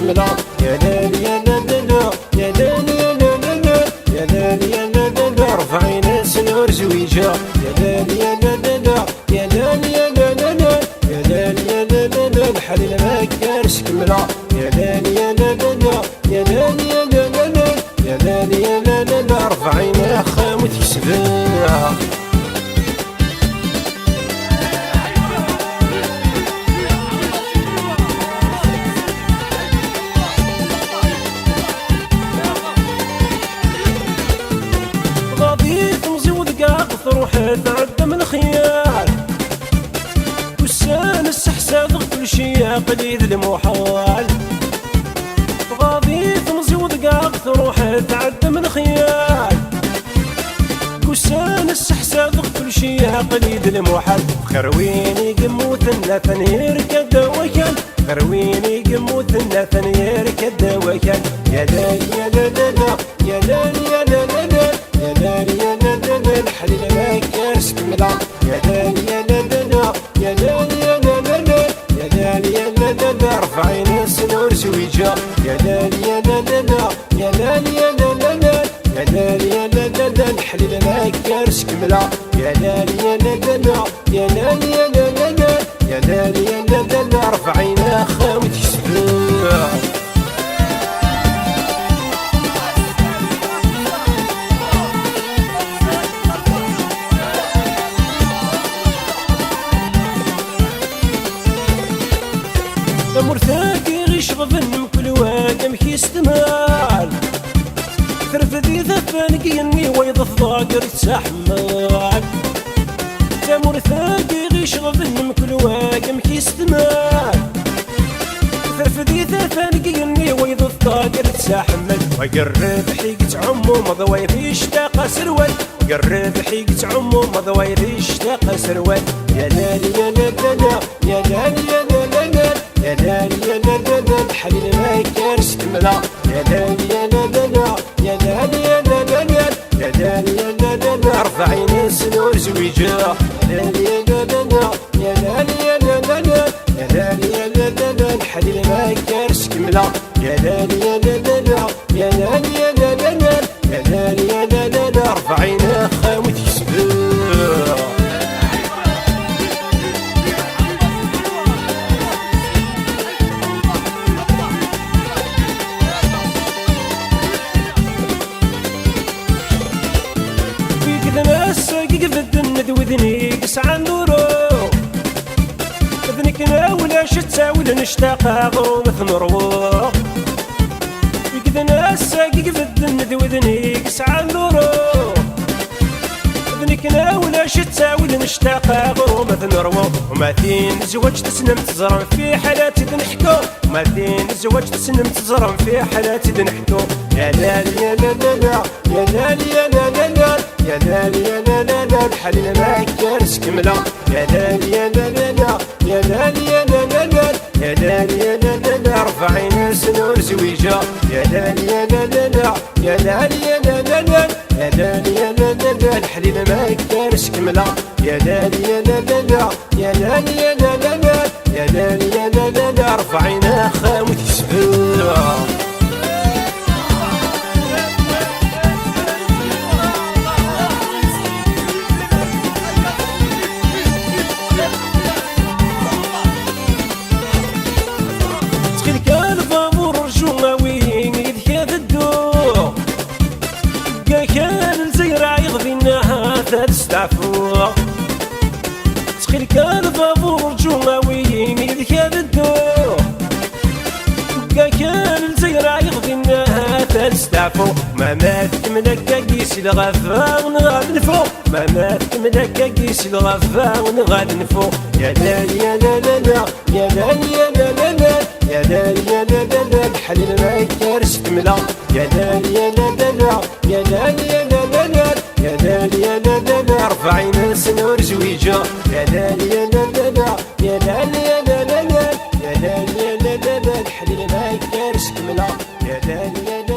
كملا. يا ليل يا لا يا ليل يا لا يا ليل يا لا رفعي ناس نور زويجة. يا ليل يا لا يا ليل يا لا يا ليل يا لا الحليل ما كارش كملا. يا ليل يا لا يا ليل يا لا يا ليل يا لا رفعي ما خامت يسبها. روحي تعدى من خيال وسان السحساد كل شي قليل المحال. غاضي تمزي ودقاق روحي تعدى من خيال وسان السحساد كل شي قليل المحال. خرويني قموت النثنير كدا وكان خرويني قموت النثنير كدا وكان. يا ليل يا لا يا ليل يا لا يا ليل يا لا الحليل ما كارش كملا. يا ليل يا لا يا ليل يا لا يا ليل يا لا رفعي ناس نور زويجة. يا ليل يا لا يا ليل يا لا يا ليل يا لا الحليل ما كارش كملا. يا ليل يا لا يا ليل يا لا يا ليل يا لا رفعي نا خاوي تكسبها. مرتاقي غيش غفن كل وادم كيستمال ترفدي ذفانك يني ويض الضاقر تسحمال. تا مرتاقي غيش غفن كل وادم كيستمال ترفدي ذفانك يني ويض الضاقر تسحمال. وقرب حيقة عمو مضوي في اشتاق سروال قرب حيقة عمو مضوي في اشتاق سروال. يا ليل يا لا يا ليل يا لا يا ليل يا لا الحليل ما كارش كملا. يا ليل يا لا يا ليل يا لا يا ليل يا لا رفعي ناس نور زويجة. يا ليل يا لا يا ليل يا لا يا ليل يا لا الحليل ما كارش كملا. يا ليل يا لا يا ليل يا لا يا ليل يا لا رفعي نا خاوت يسبها. وذني قسع النورو ذنكنا ولا شتا ولا نشتاق غومث نروح. يقذنا الساقي بالذن وذني قسع النورو ذنكنا ولا شتا ولا نشتاق غومث نروح. وما دين زواج تسنم تزرم في حالات نحكو وما دين زواج تسنم تزرم في حالات نحكو. يا ليل يا لا يا ليل يا لا يا ليل يا لا الحليل ما كارش كملا. يا ليل يا لا يا ليل يا لا يا ليل يا لا رفعي ناس نور زويجة. يا ليل يا لا يا ليل يا لا يا ليل يا لا الحليل ما كارش كملا. يا ليل يا لا يا ليل يا لا يا ليل يا لا رفعي نا خاوي تسبها. تستعفو تخيل كان ضابور جماويين إذ كان الدو كان الزيرة يغضي النها تستعفو. ما مات منك قيس الغفا ونغاد نفو ما مات منك قيس الغفا ونغاد نفو. يا ليل يا لا يا ليل يا لا يا ليل يا لا الحليل ما كارش كملا. يا ليل يا لا يا ليل يا لا يا ليل يا لا رفعي ناس نور زويجة. يا ليل يا لا يا ليل يا لا يا ليل يا لا الحليل ما كارش كملا. يا ليل يا